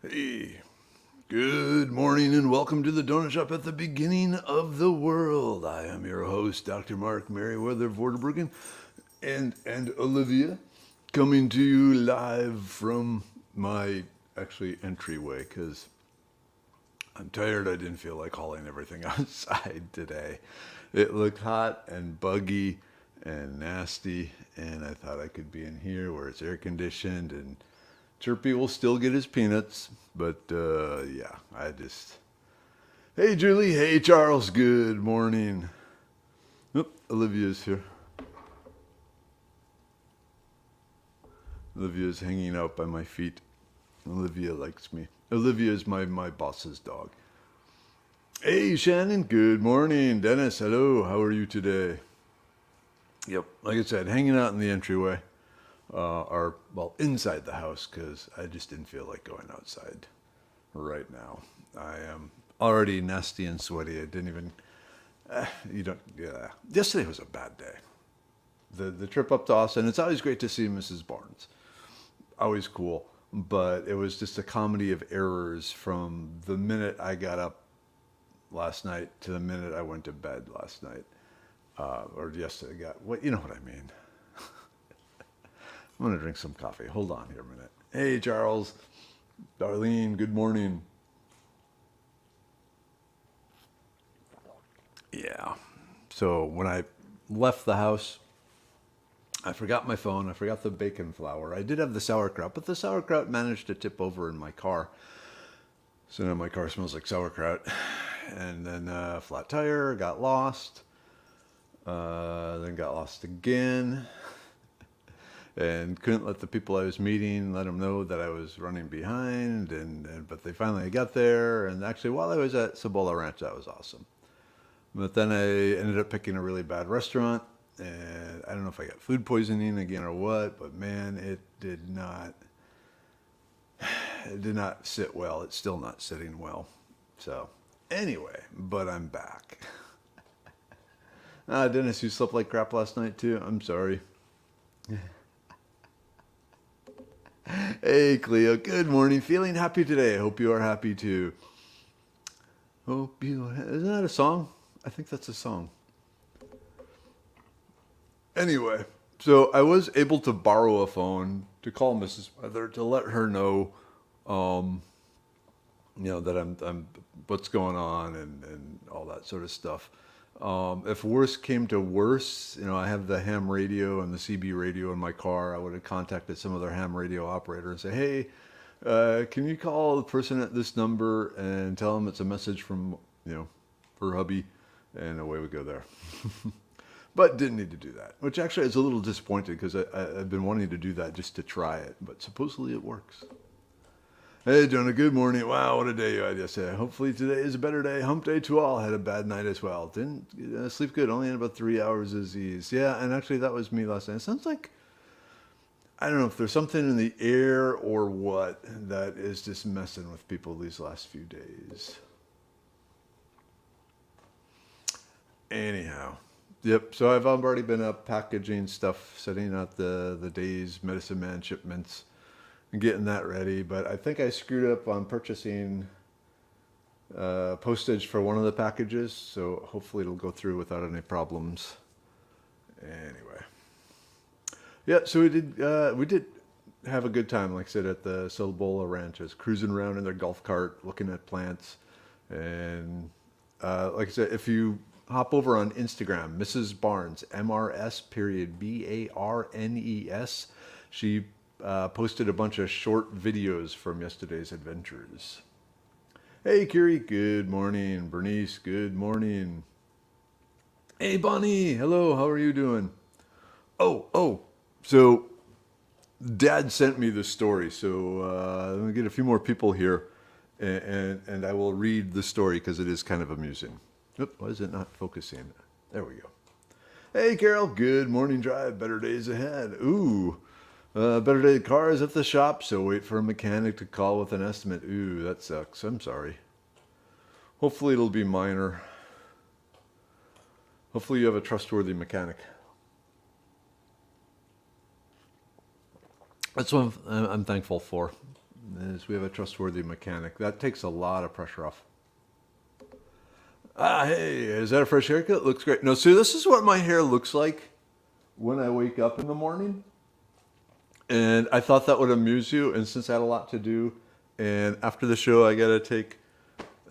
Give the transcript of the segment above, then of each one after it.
Hey, good morning and welcome to the Donut Shop at the beginning of the world. I am your host, Dr. Mark Merriweather Vorderbruggen, and Olivia, coming to you live from my entryway because I'm tired. I didn't feel like hauling everything outside today. It looked hot and buggy and nasty, and I thought I could be in here where it's air conditioned and Chirpy will still get his peanuts, but yeah, Hey Julie, hey Charles, good morning. Oop, Olivia's here. Olivia's hanging out by my feet. Olivia likes me. Olivia is my boss's dog. Hey Shannon, good morning. Dennis, hello, how are you today? Yep, like I said, hanging out in the entryway. Inside the house, because I just didn't feel like going outside right now. I am already nasty and sweaty. I didn't even, yesterday was a bad day. The trip up to Austin, it's always great to see Mrs. Barnes. Always cool. But it was just a comedy of errors from the minute I got up last night to the minute I went to bed last night. Or yesterday. You know what I mean. I'm going to drink some coffee. Hold on here a minute. Hey, Charles. Darlene, good morning. Yeah. So when I left the house, I forgot my phone. I forgot the bacon flour. I did have the sauerkraut, but the sauerkraut managed to tip over in my car. So now my car smells like sauerkraut. And then flat tire, got lost. Then got lost again. And couldn't let the people I was meeting let them know that I was running behind, but they finally got there. And actually, while I was at Cibola Ranch, that was awesome. But then I ended up picking a really bad restaurant, and I don't know if I got food poisoning again or what, but man, it did not sit well. It's still not sitting well. So anyway, but I'm back. Dennis, you slept like crap last night too. I'm sorry. Hey, Cleo. Good morning. Feeling happy today. I hope you are happy too. Isn't that a song? I think that's a song. Anyway, so I was able to borrow a phone to call Mrs. Weather to let her know, that I'm what's going on and all that sort of stuff. If worse came to worse, I have the ham radio and the CB radio in my car. I would have contacted some other ham radio operator and say, hey, can you call the person at this number and tell them it's a message from, her hubby, and away we go there. But didn't need to do that, which actually is a little disappointed because I've been wanting to do that just to try it, but supposedly it works. Hey, Jonah, good morning. Wow, what a day you had yesterday. Hopefully today is a better day. Hump day to all. Had a bad night as well. Didn't sleep good. Only had about 3 hours of Z's. Yeah, and actually that was me last night. It sounds like, I don't know if there's something in the air or what that is just messing with people these last few days. Anyhow. Yep, so I've already been up packaging stuff, setting out the day's Medicine Man shipments, and getting that ready, but I think I screwed up on purchasing postage for one of the packages, so hopefully it'll go through without any problems. Anyway, yeah, so we did have a good time, like I said, at the Cibola Ranch. I was cruising around in their golf cart, looking at plants, and like I said, if you hop over on Instagram, Mrs. Barnes, MRS.BARNES, she posted a bunch of short videos from yesterday's adventures. Hey, Curie, good morning. Bernice, good morning. Hey, Bonnie, hello, how are you doing? Oh, so Dad sent me this story, so let me get a few more people here, and I will read the story because it is kind of amusing. Oop, why is it not focusing? There we go. Hey, Carol, good morning drive. Better days ahead. Ooh. Better day car is at the shop, so wait for a mechanic to call with an estimate. Ooh, that sucks. I'm sorry. Hopefully it'll be minor. Hopefully you have a trustworthy mechanic. That's what I'm thankful for, is we have a trustworthy mechanic. That takes a lot of pressure off. Ah, hey, is that a fresh haircut? Looks great. No, see, this is what my hair looks like when I wake up in the morning. And I thought that would amuse you. And since I had a lot to do, and after the show, I got to take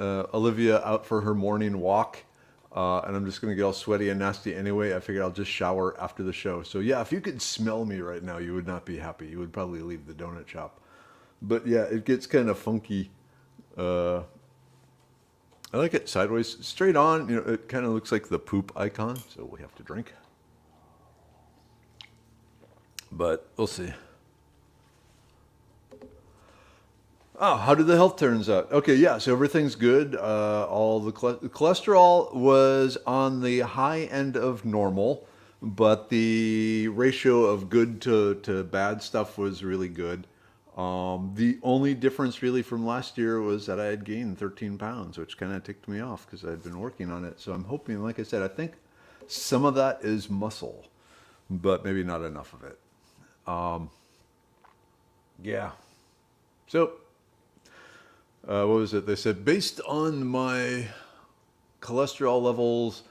Olivia out for her morning walk. And I'm just going to get all sweaty and nasty anyway. I figured I'll just shower after the show. So yeah, if you could smell me right now, you would not be happy. You would probably leave the donut shop. But yeah, it gets kind of funky. I like it sideways. Straight on, it kind of looks like the poop icon. So we have to drink. But we'll see. Oh, how did the health turns out? Okay, yeah, so everything's good. All the cholesterol was on the high end of normal, but the ratio of good to bad stuff was really good. The only difference really from last year was that I had gained 13 pounds, which kind of ticked me off because I'd been working on it. So I'm hoping, like I said, I think some of that is muscle, but maybe not enough of it. Yeah. So, what was it? They said, based on my cholesterol levels,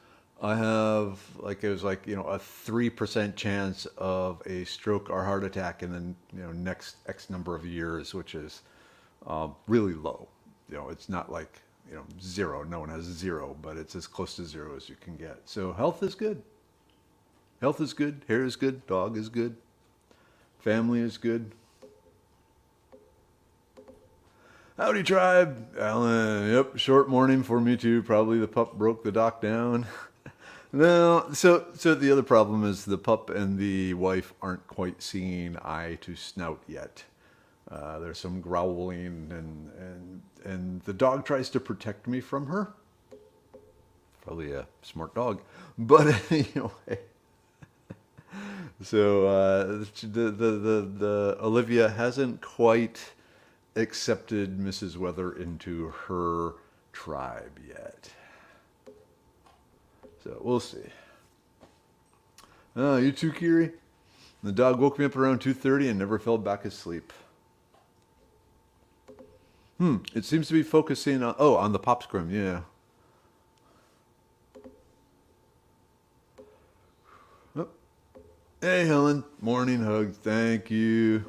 I have a 3% chance of a stroke or heart attack in the next X number of years, which is really low. It's not like zero. No one has zero, but it's as close to zero as you can get. So health is good. Health is good. Hair is good. Dog is good. Family is good. Howdy, tribe. Alan, yep, short morning for me too. Probably the pup broke the dock down. No, so the other problem is the pup and the wife aren't quite seeing eye to snout yet. There's some growling, and the dog tries to protect me from her. Probably a smart dog, but anyway. So the Olivia hasn't quite accepted Mrs. Weather into her tribe yet. So we'll see. Oh, you too, Kiri? The dog woke me up around 2:30 and never fell back asleep. It seems to be focusing on the pop scrim, yeah. Oh. Hey, Helen. Morning hugs. Thank you.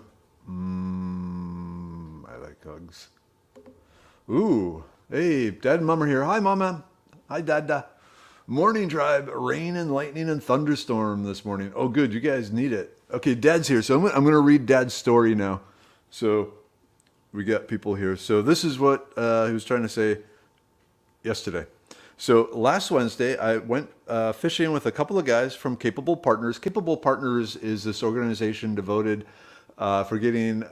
I like hugs. Ooh. Hey, Dad and Mom are here. Hi, Mama. Hi, Dada. Morning, tribe. Rain and lightning and thunderstorm this morning. Oh, good. You guys need it. Okay, Dad's here. So I'm going to read Dad's story now. So we got people here. So this is what he was trying to say yesterday. So last Wednesday, I went fishing with a couple of guys from Capable Partners. Capable Partners is this organization devoted for getting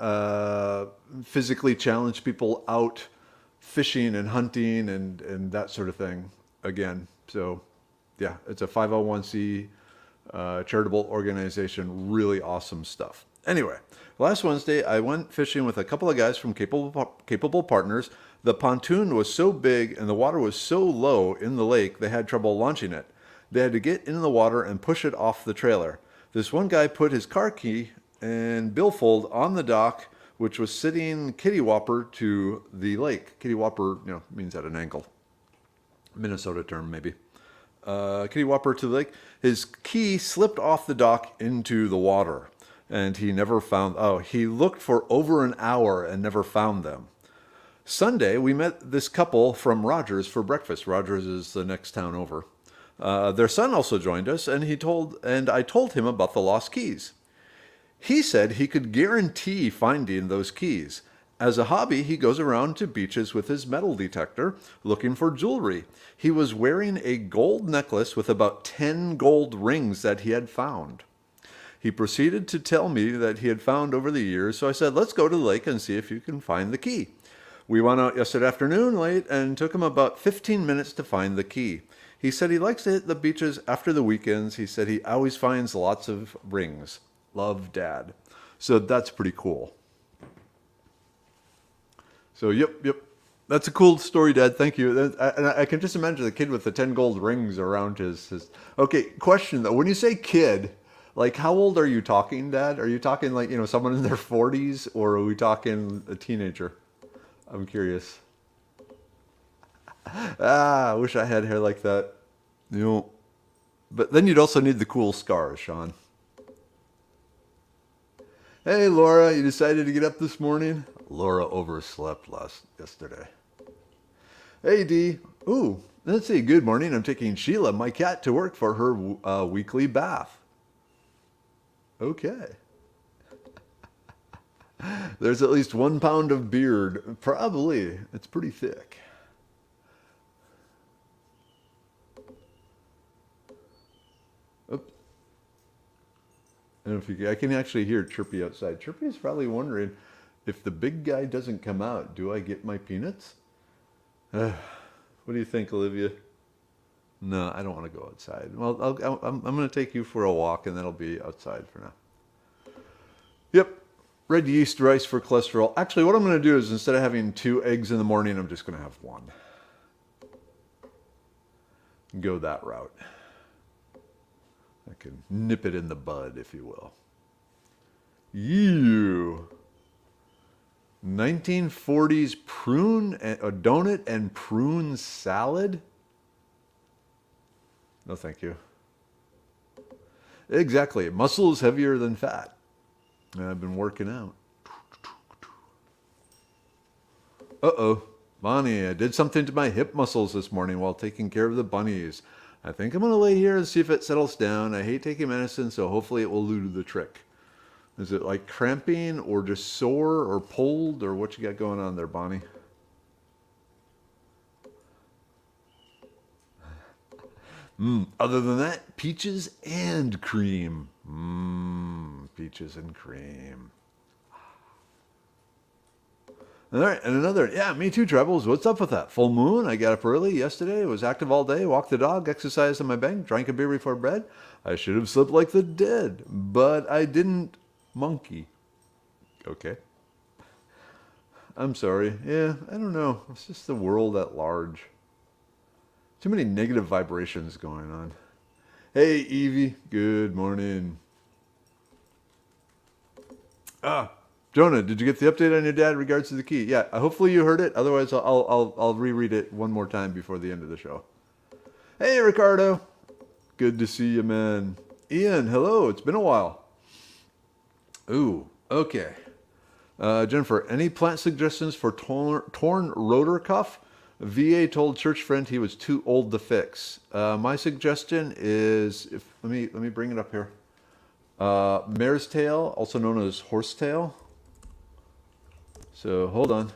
physically challenged people out fishing and hunting and that sort of thing again. So yeah, it's a 501c charitable organization. Really awesome stuff. Anyway, last Wednesday, I went fishing with a couple of guys from Capable Partners. The pontoon was so big and the water was so low in the lake, they had trouble launching it. They had to get in the water and push it off the trailer. This one guy put his car key and billfold on the dock, which was sitting kittywhopper to the lake. Kittywhopper, means at an angle. Minnesota term, maybe. Kittywhopper to the lake. His key slipped off the dock into the water, and he never found. He looked for over an hour and never found them. Sunday, we met this couple from Rogers for breakfast. Rogers is the next town over. Their son also joined us, and I told him about the lost keys. He said he could guarantee finding those keys. As a hobby, he goes around to beaches with his metal detector looking for jewelry. He was wearing a gold necklace with about 10 gold rings that he had found. He proceeded to tell me that he had found over the years, so I said, let's go to the lake and see if you can find the key. We went out yesterday afternoon late and took him about 15 minutes to find the key. He said he likes to hit the beaches after the weekends. He said he always finds lots of rings. Love, Dad. So that's pretty cool. So, yep. That's a cool story, Dad. Thank you. I can just imagine the kid with the 10 gold rings around his... Okay, question though. When you say kid, Like, how old are you talking, Dad? Are you talking like, someone in their 40s, or are we talking a teenager? I'm curious. I wish I had hair like that. You know, but then you'd also need the cool scars, Sean. Hey, Laura, you decided to get up this morning? Laura overslept yesterday. Hey, Dee. Ooh, let's see. Good morning. I'm taking Sheila, my cat, to work for her weekly bath. Okay. There's at least 1 pound of beard. Probably. It's pretty thick. Oops. And I can actually hear Chirpy outside. Chirpy is probably wondering, if the big guy doesn't come out, do I get my peanuts? What do you think, Olivia? No, I don't want to go outside. Well, I'm going to take you for a walk, and that'll be outside for now. Yep. Red yeast rice for cholesterol. Actually, what I'm going to do is, instead of having 2 eggs in the morning, I'm just going to have 1. Go that route. I can nip it in the bud, if you will. You. 1940s a donut and prune salad? No, thank you. Exactly. Muscle is heavier than fat. I've been working out. Uh-oh. Bonnie, I did something to my hip muscles this morning while taking care of the bunnies. I think I'm going to lay here and see if it settles down. I hate taking medicine, so hopefully it will do the trick. Is it like cramping or just sore or pulled, or what you got going on there, Bonnie? Other than that, peaches and cream. Peaches and cream. All right, and another, yeah, me too, Trebles. What's up with that? Full moon, I got up early yesterday, was active all day, walked the dog, exercised on my bank, drank a beer before bed. I should have slept like the dead, but I didn't. Monkey. Okay. I'm sorry. Yeah, I don't know. It's just the world at large. Too many negative vibrations going on. Hey, Evie. Good morning. Jonah, did you get the update on your dad in regards to the key? Yeah, hopefully you heard it. Otherwise, I'll reread it one more time before the end of the show. Hey, Ricardo. Good to see you, man. Ian, hello. It's been a while. Ooh, okay. Jennifer, any plant suggestions for torn rotor cuff? VA told church friend he was too old to fix. My suggestion is, let me bring it up here. Mare's tail, also known as horsetail. So hold on.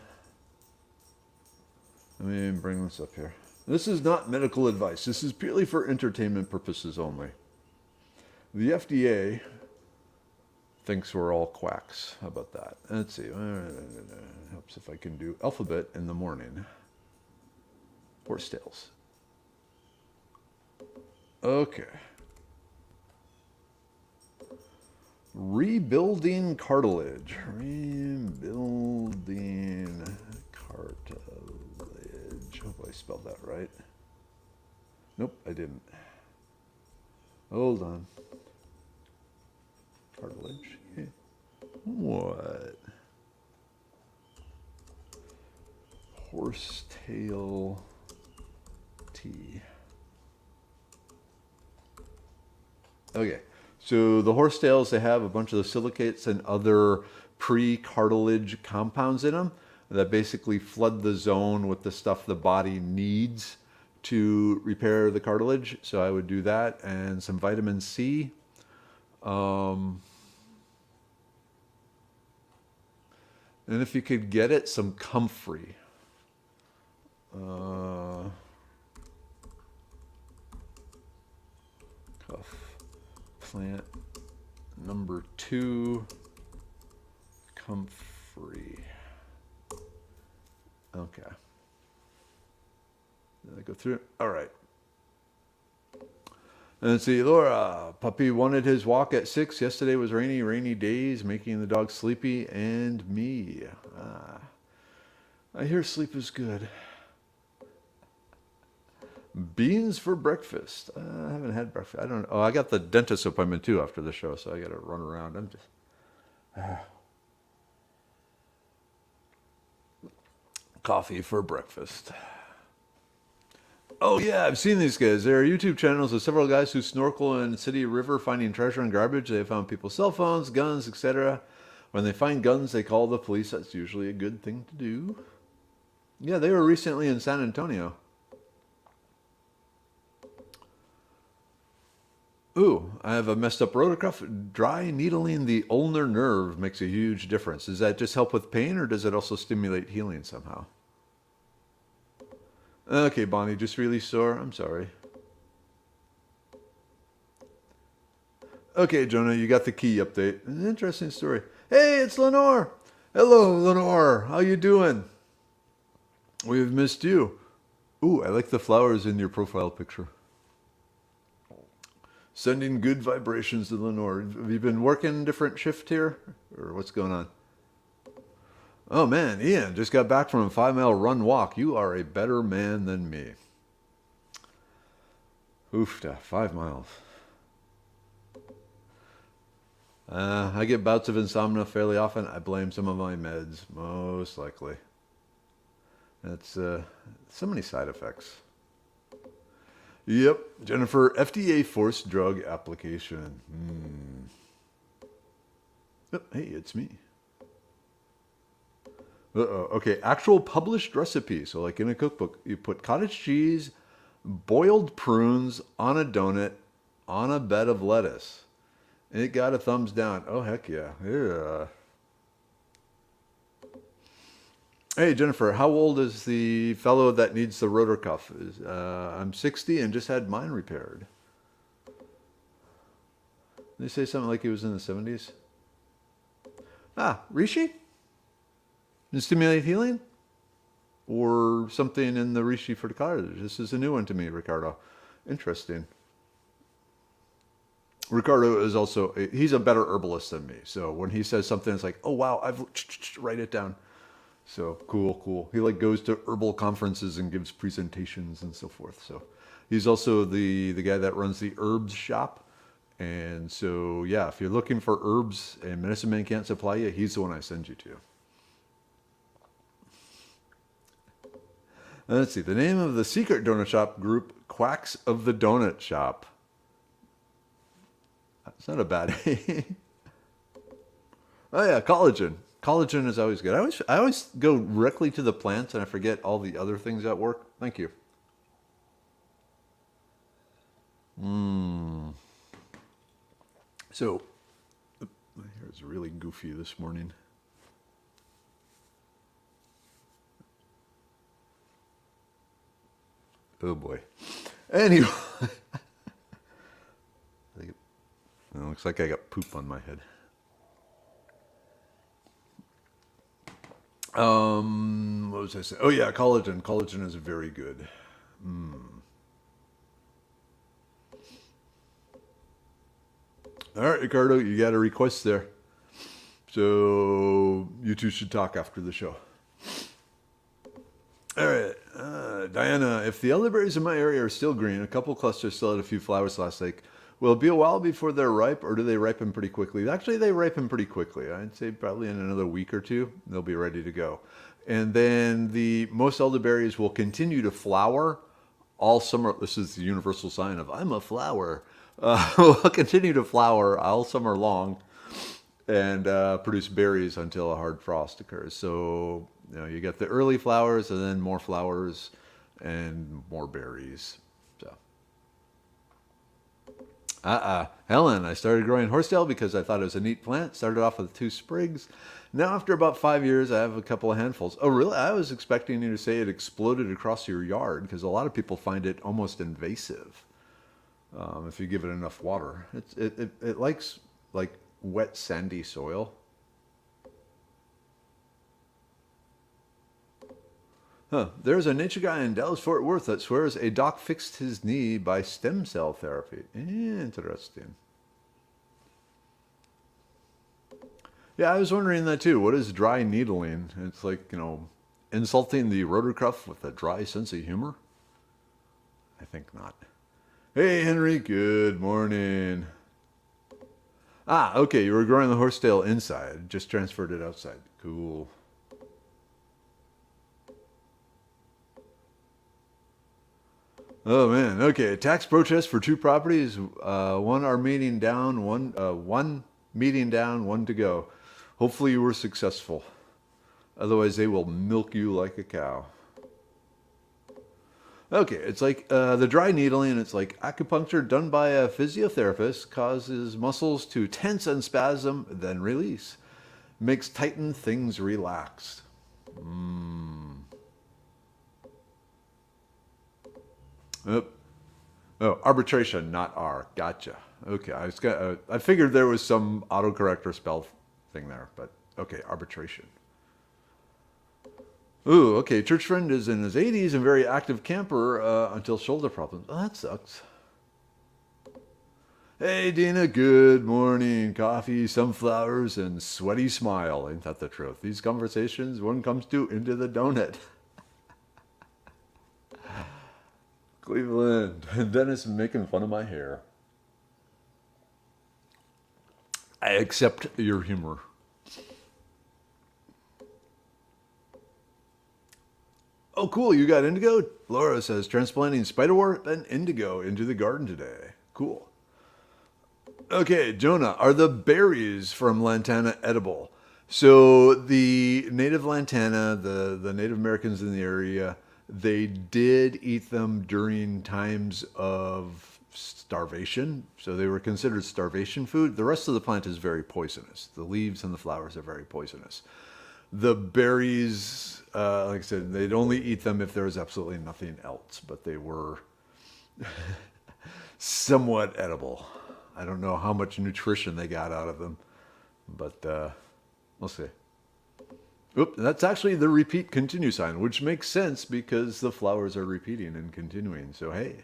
Let me bring this up here. This is not medical advice. This is purely for entertainment purposes only. The FDA thinks we're all quacks. How about that? Let's see. Helps if I can do alphabet in the morning. Horsetails. Okay. Rebuilding cartilage. Rebuilding cartilage. Hope I spelled that right. Nope, I didn't. Hold on. Cartilage. What? Horsetail tea. Okay. So the horsetails, they have a bunch of the silicates and other pre-cartilage compounds in them that basically flood the zone with the stuff the body needs to repair the cartilage. So I would do that, and some vitamin C. And if you could get it, some comfrey. Cuff. Plant number 2, comfrey. Okay. Did I go through it? All right. And let's see, Laura, puppy wanted his walk at 6. Yesterday was rainy days, making the dog sleepy, and me. I hear sleep is good. Beans for breakfast. I haven't had breakfast. I don't know. Oh, I got the dentist appointment too after the show, so I got to run around. I'm just coffee for breakfast. Oh yeah, I've seen these guys. There are YouTube channels of several guys who snorkel in city river finding treasure and garbage. They have found people's cell phones, guns, etc. When they find guns, they call the police. That's usually a good thing to do. Yeah, they were recently in San Antonio. Ooh, I have a messed up rotor cuff. Dry needling the ulnar nerve makes a huge difference. Does that just help with pain, or does it also stimulate healing somehow? Okay, Bonnie, just really sore. I'm sorry. Okay, Jonah, you got the key update. An interesting story. Hey, it's Lenore. Hello, Lenore. How you doing? We've missed you. Ooh, I like the flowers in your profile picture. Sending good vibrations to Lenore. Have you been working different shift here? Or what's going on? Oh man, Ian, just got back from a 5-mile run walk. You are a better man than me. Oof, 5 miles. I get bouts of insomnia fairly often. I blame some of my meds, most likely. That's so many side effects. Yep, Jennifer, FDA forced drug application. Oh, hey, it's me. Uh-oh. Okay, actual published recipe. So like in a cookbook, you put cottage cheese, boiled prunes on a donut on a bed of lettuce. It got a thumbs down. Oh, heck yeah. Yeah. Hey, Jennifer, how old is the fellow that needs the rotor cuff? I'm 60 and just had mine repaired. Did they say something like he was in the 70s? Ah, Rishi? And stimulate healing? Or something in the Rishi for the cottage? This is a new one to me, Ricardo. Interesting. Ricardo is also, he's a better herbalist than me. So when he says something, it's like, oh wow, write it down. So cool. He like goes to herbal conferences and gives presentations and so forth. So he's also the guy that runs the herbs shop. And so, yeah, if you're looking for herbs and Medicine Man can't supply you, he's the one I send you to. Let's see. The name of the secret donut shop group, Quacks of the Donut Shop. That's not a bad name. Oh yeah, collagen. Collagen is always good. I always go directly to the plants and I forget all the other things at work. Thank you. So, my hair is really goofy this morning. Oh boy. Anyway. It looks like I got poop on my head. What was I saying? Oh yeah, collagen. Collagen is very good. All right, Ricardo, you got a request there. So you two should talk after the show. All right, Diana, if the elderberries in my area are still green, a couple clusters still had a few flowers last week, will it be a while before they're ripe, or do they ripen pretty quickly? Actually, they ripen pretty quickly. I'd say probably in another week or two, they'll be ready to go. And then most elderberries will continue to flower all summer. This is the universal sign of I'm a flower. Will continue to flower all summer long and produce berries until a hard frost occurs. So you get the early flowers and then more flowers and more berries. Helen, I started growing horsetail because I thought it was a neat plant. Started off with 2 sprigs. Now after about 5 years, I have a couple of handfuls. Oh, really? I was expecting you to say it exploded across your yard because a lot of people find it almost invasive if you give it enough water. It likes like wet, sandy soil. There's a nature guy in Dallas-Fort Worth that swears a doc fixed his knee by stem cell therapy. Interesting. Yeah, I was wondering that too. What is dry needling? It's like, insulting the rotor cuff with a dry sense of humor. I think not. Hey, Henry, good morning. Ah, okay, you were growing the horsetail inside. Just transferred it outside. Cool. Oh, man. Okay, tax protest for 2 properties. One are meeting down, one meeting down, one to go. Hopefully you were successful. Otherwise, they will milk you like a cow. Okay, it's like the dry needling. It's like acupuncture done by a physiotherapist causes muscles to tense and spasm, then release. Makes tightened things relaxed. Oh, arbitration, not R. Gotcha. Okay, I figured there was some autocorrector spell thing there, but okay, arbitration. Ooh, okay. Church friend is in his 80s and very active camper until shoulder problems. Oh, that sucks. Hey, Dina. Good morning. Coffee, sunflowers, and sweaty smile. Ain't that the truth? These conversations, one comes to into the donut. Cleveland. Dennis making fun of my hair. I accept your humor. Oh, cool. You got indigo? Laura says transplanting spiderwort and indigo into the garden today. Cool. Okay, Jonah, are the berries from lantana edible? So the native lantana, the Native Americans in the area, they did eat them during times of starvation. So they were considered starvation food. The rest of the plant is very poisonous. The leaves and the flowers are very poisonous. The berries, like I said, they'd only eat them if there was absolutely nothing else, but they were somewhat edible. I don't know how much nutrition they got out of them, but we'll see. Oop, that's actually the repeat continue sign, which makes sense because the flowers are repeating and continuing. So, hey.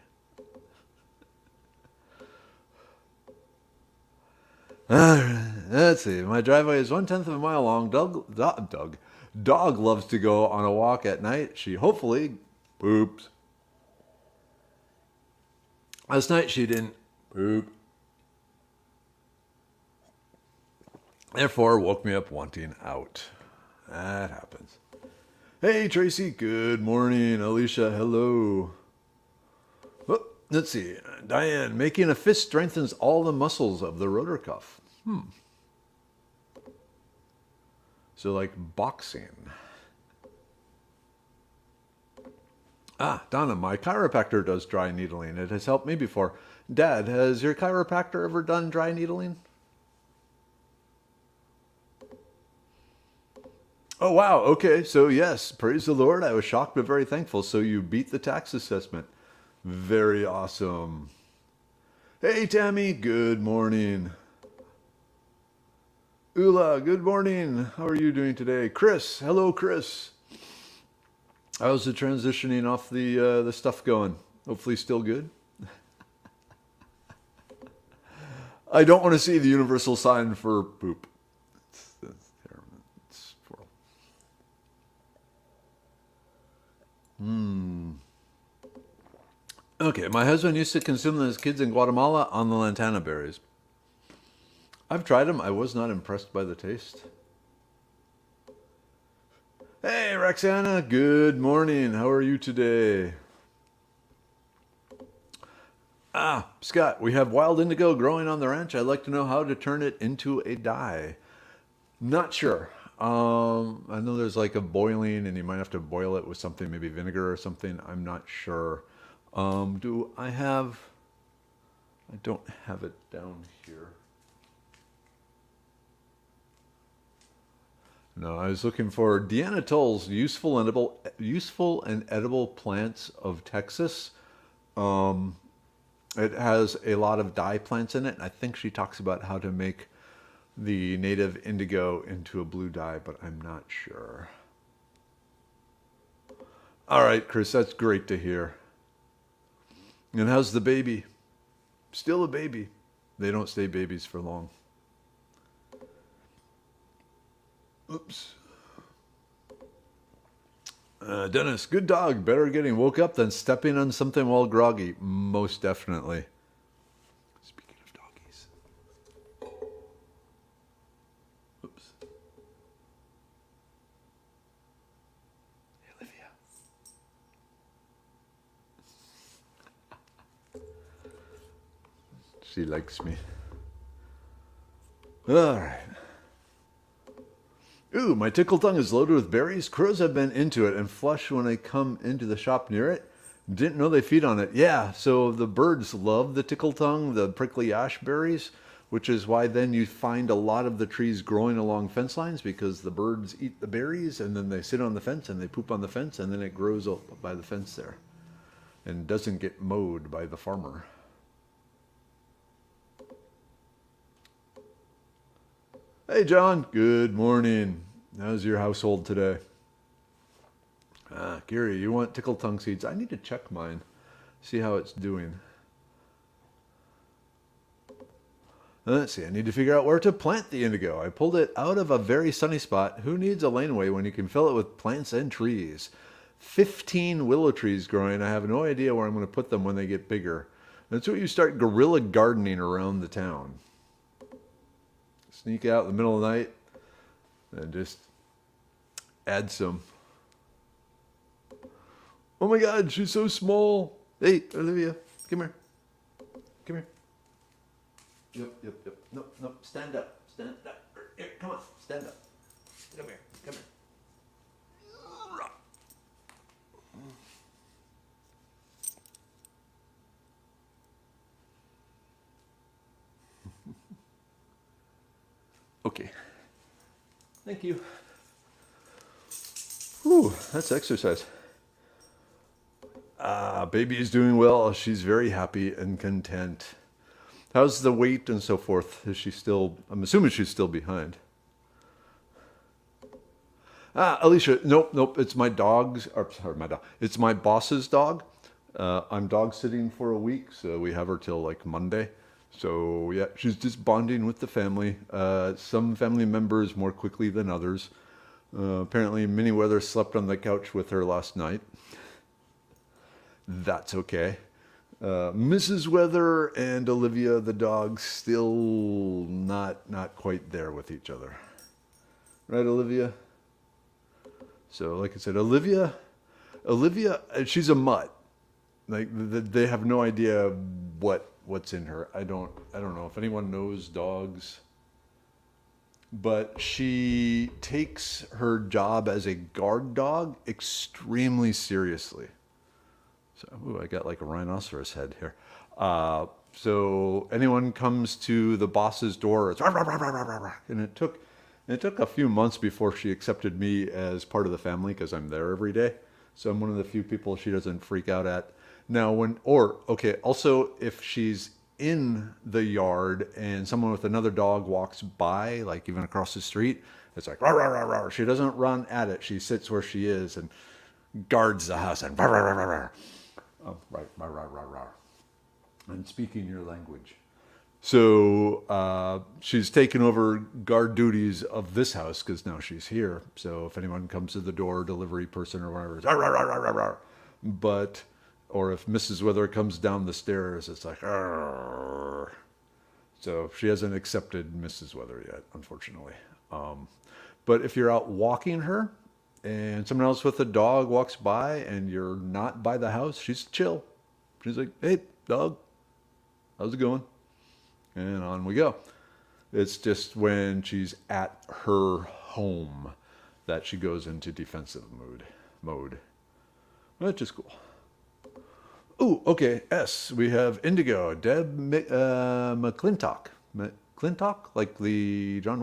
Let's see. My driveway is 1/10 of a mile long. Dog loves to go on a walk at night. She hopefully poops. Last night she didn't poop. Therefore, woke me up wanting out. That happens. Hey, Tracy. Good morning. Alicia, hello. Oh, let's see. Diane, making a fist strengthens all the muscles of the rotor cuff. So like boxing. Ah, Donna, my chiropractor does dry needling. It has helped me before. Dad, has your chiropractor ever done dry needling? Oh, wow. Okay. So, yes, praise the Lord. I was shocked but very thankful. So, you beat the tax assessment. Very awesome. Hey, Tammy. Good morning. Ula, good morning. How are you doing today? Chris. Hello, Chris. How's the transitioning off the stuff going? Hopefully still good. I don't want to see the universal sign for poop. That's terrible. It's horrible. Okay, my husband used to consume them as kids in Guatemala on the lantana berries. I've tried them. I was not impressed by the taste. Hey, Roxana. Good morning. How are you today? Ah, Scott, we have wild indigo growing on the ranch. I'd like to know how to turn it into a dye. Not sure. I know there's like a boiling, and you might have to boil it with something, maybe vinegar or something. I'm not sure. Do I have? I don't have it down here. No, I was looking for Deanna Toll's useful and edible plants of Texas. It has a lot of dye plants in it, and I think she talks about how to make the native indigo into a blue dye, but I'm not sure. All right, Chris, that's great to hear. And how's the baby? Still a baby. They don't stay babies for long. Oops. Dennis, good dog. Better getting woke up than stepping on something while groggy. Most definitely. Speaking of doggies. Oops. Hey, Olivia. She likes me. All right. Ooh, my tickle tongue is loaded with berries. Crows have been into it and flush when I come into the shop near it. Didn't know they feed on it. Yeah, so the birds love the tickle tongue, the prickly ash berries, which is why then you find a lot of the trees growing along fence lines because the birds eat the berries and then they sit on the fence and they poop on the fence and then it grows up by the fence there and doesn't get mowed by the farmer. Hey, John. Good morning. How's your household today? Gary, you want tickle tongue seeds? I need to check mine, see how it's doing. Let's see. I need to figure out where to plant the indigo. I pulled it out of a very sunny spot. Who needs a laneway when you can fill it with plants and trees? 15 willow trees growing. I have no idea where I'm going to put them when they get bigger. That's what you start guerrilla gardening around the town. Sneak out in the middle of the night and just add some. Oh my God, she's so small. Hey, Olivia, come here. Come here. Yep. No, stand up. Stand up. Here, come on, stand up. Come here. Okay. Thank you. Whew, that's exercise. Baby is doing well. She's very happy and content. How's the weight and so forth? Is she still, I'm assuming she's still behind. Alicia, nope. It's my dog's, or sorry, my dog. It's my boss's dog. I'm dog sitting for a week, so we have her till like Monday. So yeah, she's just bonding with the family. Some family members more quickly than others. Apparently Minnie Weather slept on the couch with her last night. That's okay. Mrs. Weather and Olivia, the dog, still not quite there with each other. Right, Olivia? So like I said, Olivia, she's a mutt. Like they have no idea what's in her. I don't know if anyone knows dogs, but she takes her job as a guard dog extremely seriously. So I got like a rhinoceros head here. So anyone comes to the boss's door, it's rah, rah, rah, rah, rah, rah. And it took a few months before she accepted me as part of the family because I'm there every day. So I'm one of the few people she doesn't freak out at. Now also if she's in the yard and someone with another dog walks by, like even across the street, it's like rah, rah, rah, rah. She doesn't run at it. She sits where she is and guards the house and rah, rah, rah, rah, rah. Oh, right, rah, rah, rah, rah. And speaking your language. So she's taken over guard duties of this house because now she's here. So if anyone comes to the door, delivery person or whatever, it's rah, rah, rah, rah, rah, rah. But, or if Mrs. Weather comes down the stairs, it's like, arr. So she hasn't accepted Mrs. Weather yet, unfortunately. But if you're out walking her and someone else with a dog walks by and you're not by the house, she's chill. She's like, hey, dog, how's it going? And on we go. It's just when she's at her home that she goes into defensive mode. Which is cool. Ooh, okay. S. We have Indigo. Deb McClintock. McClintock, like the John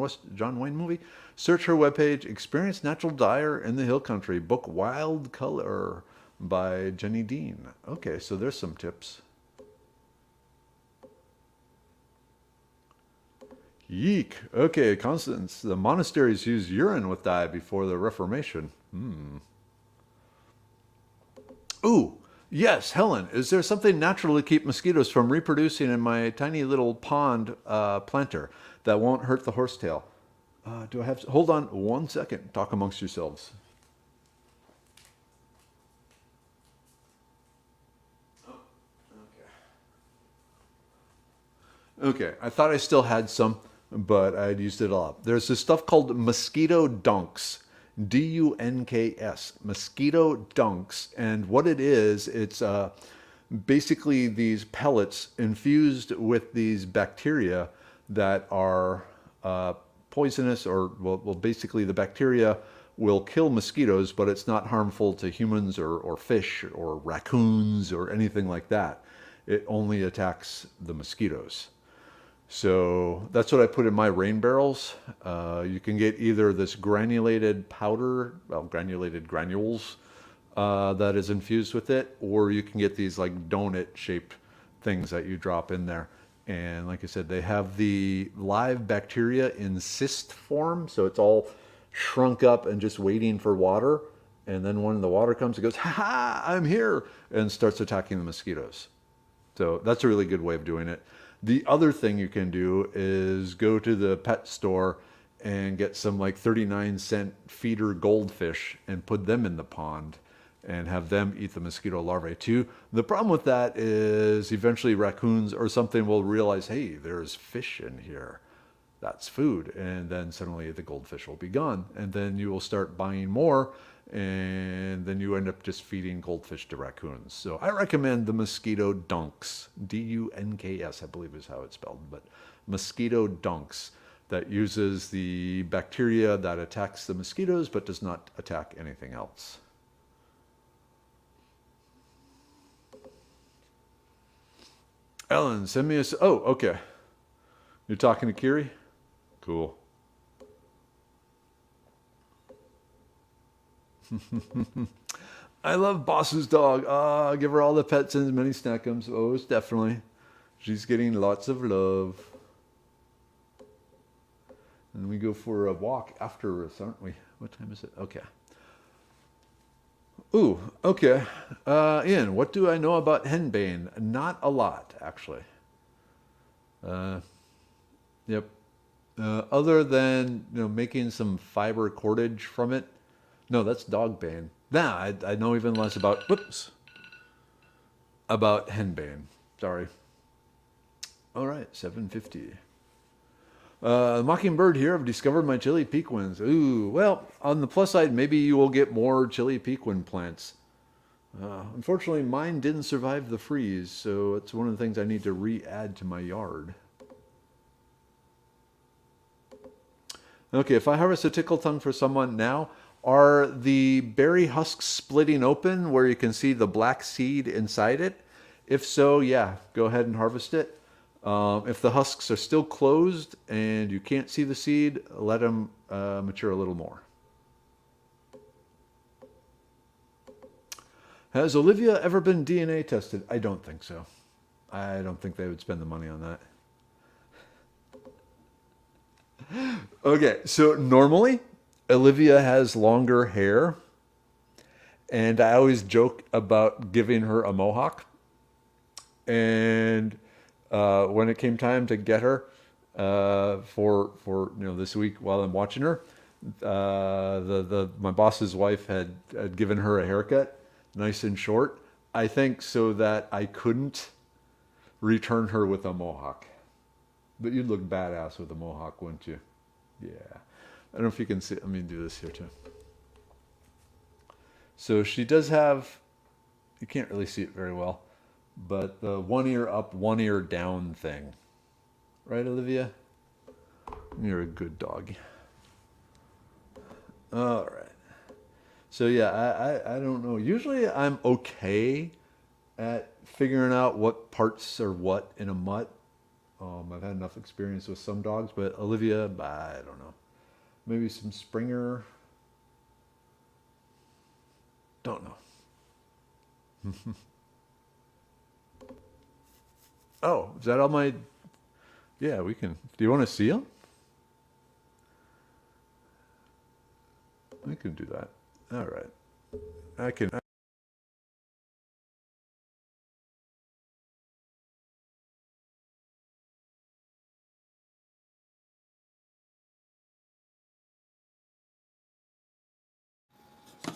Wayne movie. Search her webpage. Experienced natural dyer in the hill country. Book Wild Color by Jenny Dean. Okay, so there's some tips. Yeek. Okay, Constance. The monasteries used urine with dye before the Reformation. Ooh, yes, Helen. Is there something natural to keep mosquitoes from reproducing in my tiny little pond planter that won't hurt the horsetail? Do I have... Hold on 1 second. Talk amongst yourselves. Okay, I thought I still had some, but I'd used it all up. There's this stuff called mosquito dunks, Dunks, mosquito dunks, and what it is, it's basically these pellets infused with these bacteria that are poisonous, or well, basically the bacteria will kill mosquitoes, but it's not harmful to humans or fish or raccoons or anything like that. It only attacks the mosquitoes. So that's what I put in my rain barrels. You can get either this granulated powder, well, granulated granules that is infused with it, or you can get these like donut shaped things that you drop in there. And like I said, they have the live bacteria in cyst form, so it's all shrunk up and just waiting for water. And then when the water comes, it goes, ha ha, I'm here, and starts attacking the mosquitoes. So that's a really good way of doing it. The other thing you can do is go to the pet store and get some like 39-cent feeder goldfish and put them in the pond and have them eat the mosquito larvae too. The problem with that is eventually raccoons or something will realize, hey, there's fish in here. That's food. And then suddenly the goldfish will be gone. And then you will start buying more, and then you end up just feeding goldfish to raccoons. So I recommend the mosquito dunks, Dunks, I believe is how it's spelled, but mosquito dunks, that uses the bacteria that attacks the mosquitoes but does not attack anything else. Ellen, send me a... Oh, okay. You're talking to Kiri? Cool. I love Boss's dog. Give her all the pets and as many snackums. Oh, it's definitely. She's getting lots of love. And we go for a walk after us, aren't we? What time is it? Okay. Ooh, okay. Ian, what do I know about henbane? Not a lot, actually. Yep. Other than making some fiber cordage from it. No, that's dog bane. Nah, I know even less about henbane. Sorry. All right, 750. Mockingbird here. I've discovered my chili pequins. Ooh, well, on the plus side, maybe you will get more chili pequin plants. Unfortunately, mine didn't survive the freeze, so it's one of the things I need to re-add to my yard. Okay, if I harvest a tickle tongue for someone now, are the berry husks splitting open where you can see the black seed inside it? If so, yeah, go ahead and harvest it. If the husks are still closed and you can't see the seed, let them mature a little more. Has Olivia ever been DNA tested? I don't think so. I don't think they would spend the money on that. Okay, so normally Olivia has longer hair, and I always joke about giving her a mohawk. And when it came time to get her for this week while I'm watching her, my boss's wife had given her a haircut, nice and short. I think so that I couldn't return her with a mohawk. But you'd look badass with a mohawk, wouldn't you? Yeah. I don't know if you can see. Let me do this here too. So she does have, you can't really see it very well, but the one ear up, one ear down thing. Right, Olivia? You're a good dog. All right. So yeah, I don't know. Usually I'm okay at figuring out what parts are what in a mutt. I've had enough experience with some dogs, but Olivia, I don't know. Maybe some Springer. Don't know. Oh, is that all my... Yeah, we can... Do you want to see them? I can do that. All right. I can...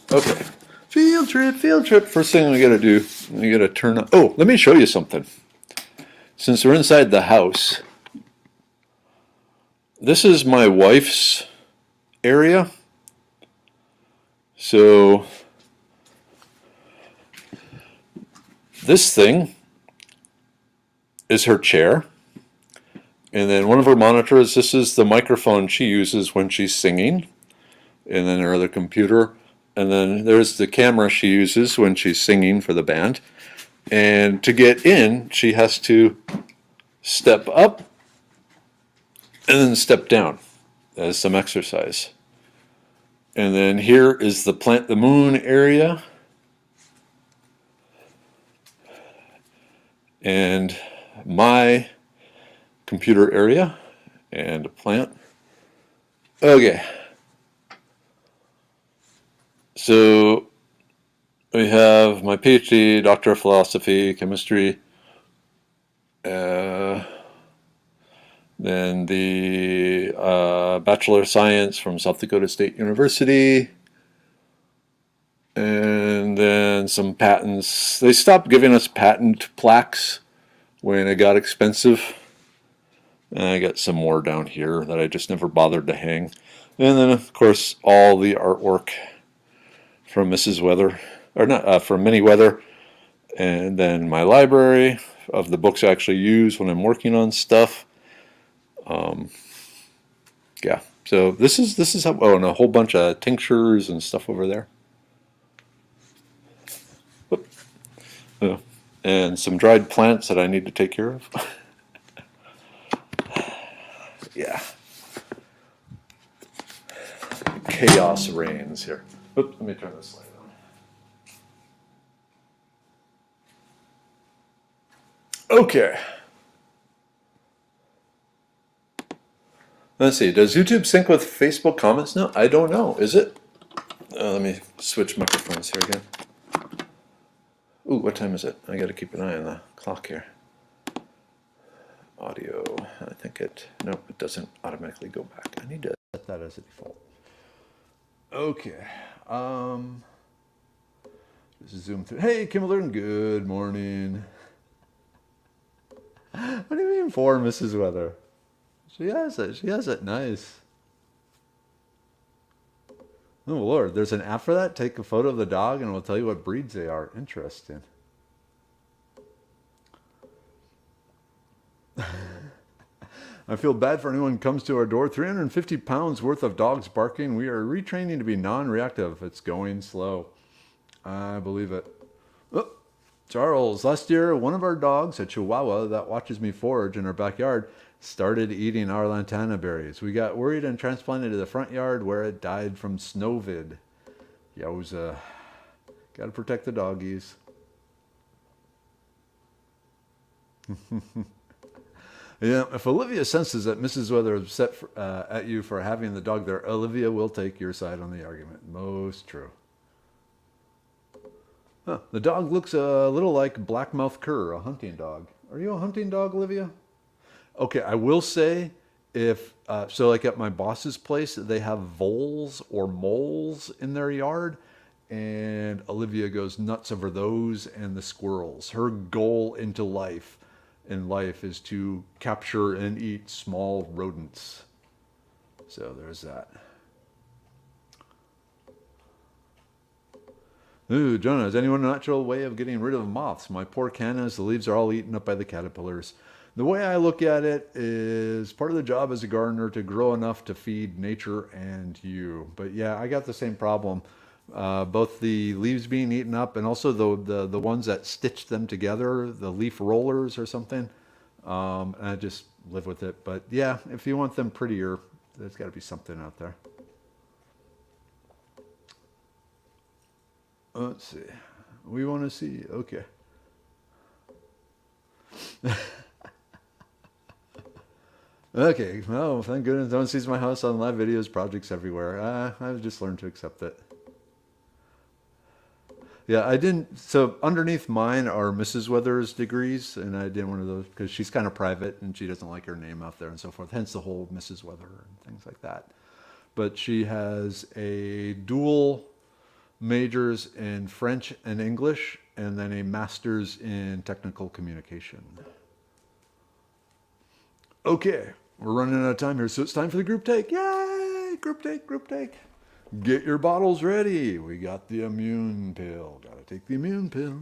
Okay. Field trip, field trip. First thing we gotta do, we gotta turn on... Oh, let me show you something. Since we're inside the house, this is my wife's area. So this thing is her chair. And then one of her monitors, this is the microphone she uses when she's singing. And then her other computer. And then there's the camera she uses when she's singing for the band. And to get in, she has to step up and then step down as some exercise. And then here is the plant the moon area. And my computer area and a plant. Okay. So we have my PhD, Doctor of Philosophy, Chemistry, then the Bachelor of Science from South Dakota State University, and then some patents. They stopped giving us patent plaques when it got expensive. And I got some more down here that I just never bothered to hang. And then, of course, all the artwork from Mrs. Weather, or not, from Minnie Weather. And then my library of the books I actually use when I'm working on stuff. Yeah, so this is how, oh, and a whole bunch of tinctures and stuff over there. Whoop. Oh, and some dried plants that I need to take care of. Yeah. Chaos reigns here. Oops, let me turn this light on. Okay. Let's see. Does YouTube sync with Facebook comments now? I don't know. Is it? Let me switch microphones here again. Ooh, what time is it? I got to keep an eye on the clock here. Audio. I think it. No, it doesn't automatically go back. I need to set that as a default. Okay. This is zoom through. Hey, Kimberly. Good morning. What do you mean for Mrs. Weather? She has it. She has it. Nice. Oh, Lord. There's an app for that? Take a photo of the dog and it will tell you what breeds they are. Interesting. I feel bad for anyone who comes to our door. 350 pounds worth of dogs barking. We are retraining to be non-reactive. It's going slow. I believe it. Oh, Charles, last year, one of our dogs, a Chihuahua that watches me forage in our backyard, started eating our lantana berries. We got worried and transplanted to the front yard where it died from snowvid. Yowza. Gotta protect the doggies. Yeah, if Olivia senses that Mrs. Weather is upset at you for having the dog there, Olivia will take your side on the argument. Most true. Huh, the dog looks a little like Blackmouth Cur, a hunting dog. Are you a hunting dog, Olivia? Okay, I will say, if so, like at my boss's place, they have voles or moles in their yard, and Olivia goes nuts over those and the squirrels. Her goal in life is to capture and eat small rodents. So there's that. Ooh, Jonah, has anyone a natural way of getting rid of moths? My poor cannas, the leaves are all eaten up by the caterpillars. The way I look at it is part of the job as a gardener to grow enough to feed nature and you. But yeah, I got the same problem. Both the leaves being eaten up and also the ones that stitch them together, the leaf rollers or something. And I just live with it. But yeah, if you want them prettier, there's got to be something out there. Let's see. We want to see. Okay. Okay. Well, thank goodness no one sees my house on live videos, projects everywhere. I've just learned to accept it. Yeah, I didn't. So underneath mine are Mrs. Weather's degrees, and I did one of those because she's kind of private and she doesn't like her name out there and so forth. Hence the whole Mrs. Weather and things like that. But she has a dual majors in French and English, and then a master's in technical communication. Okay, We're running out of time here, so it's time for the group take. Yay! Group take, group take. Get your bottles ready. We got the immune pill. Gotta take the immune pill.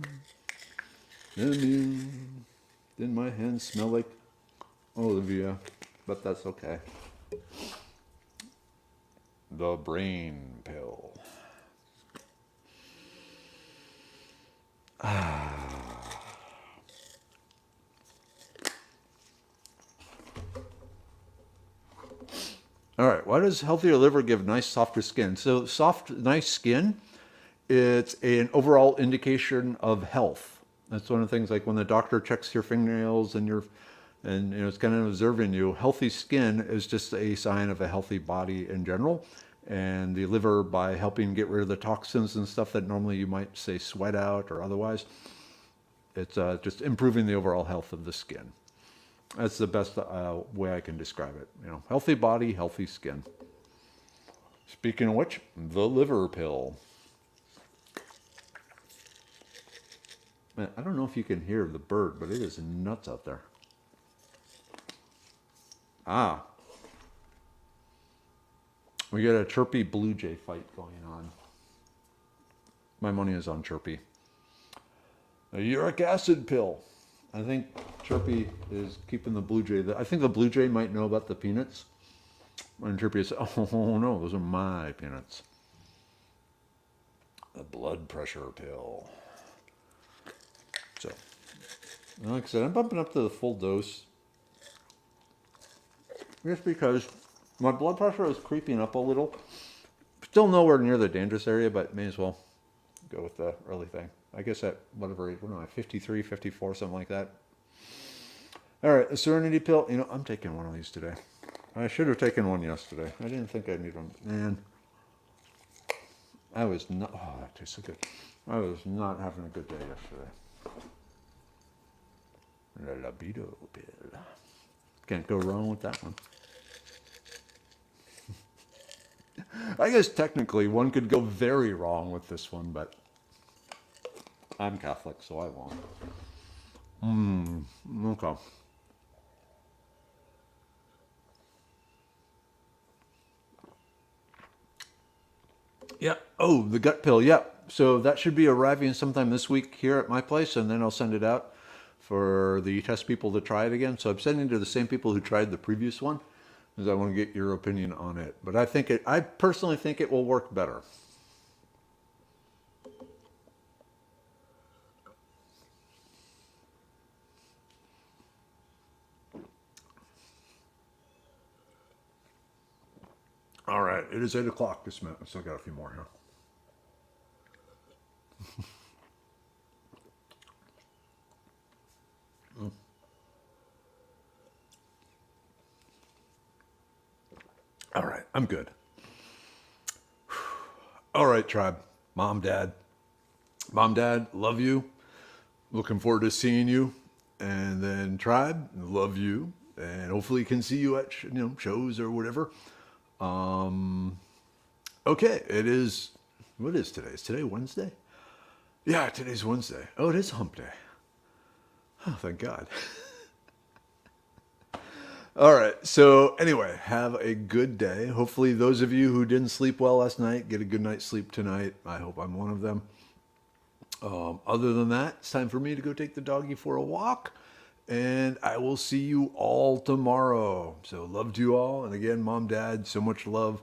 Immune. Then my hands smell like Olivia, but that's okay. The brain pill. All right, why does healthier liver give nice, softer skin? So soft, nice skin, it's an overall indication of health. That's one of the things, like when the doctor checks your fingernails and it's kind of observing you. Healthy skin is just a sign of a healthy body in general. And the liver, by helping get rid of the toxins and stuff that normally you might say sweat out or otherwise, it's just improving the overall health of the skin. That's the best way I can describe it. Healthy body, healthy skin. Speaking of which, the liver pill. Man, I don't know if you can hear the bird, but it is nuts out there. We got a Chirpy Blue Jay fight going on. My money is on Chirpy. A uric acid pill. I think Chirpy is keeping the Blue Jay. I think the Blue Jay might know about the peanuts. And Chirpy is, oh no, those are my peanuts. A blood pressure pill. So, like I said, I'm bumping up to the full dose. Just because my blood pressure is creeping up a little. Still nowhere near the dangerous area, but may as well go with the early thing. I guess at whatever age, 53, 54, something like that. All right, a Serenity pill. I'm taking one of these today. I should have taken one yesterday. I didn't think I'd need one. Man, I was not, oh, that tastes so good. I was not having a good day yesterday. The libido pill. Can't go wrong with that one. I guess technically one could go very wrong with this one, but I'm Catholic, so I won't. Okay. Yeah. Oh, the gut pill. Yeah. So that should be arriving sometime this week here at my place, and then I'll send it out for the test people to try it again. So I'm sending it to the same people who tried the previous one, because I want to get your opinion on it. But I personally think it will work better. All right, it is 8 o'clock this minute. I still got a few more here. All right, I'm good. All right, tribe. Mom, Dad, love you. Looking forward to seeing you. And then tribe, love you. And hopefully can see you at shows or whatever. Okay, what is today? Is today Wednesday? Yeah, today's Wednesday. Oh, it is hump day. Oh, thank God. All right. So anyway, have a good day. Hopefully those of you who didn't sleep well last night get a good night's sleep tonight. I hope I'm one of them. Other than that, it's time for me to go take the doggy for a walk. And I will see you all tomorrow. So love to you all. And again, Mom, Dad, so much love.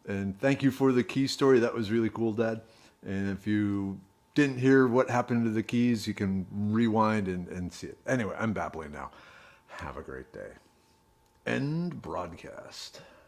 And thank you for the key story. That was really cool, Dad. And if you didn't hear what happened to the keys, you can rewind and see it. Anyway, I'm babbling now. Have a great day. End broadcast.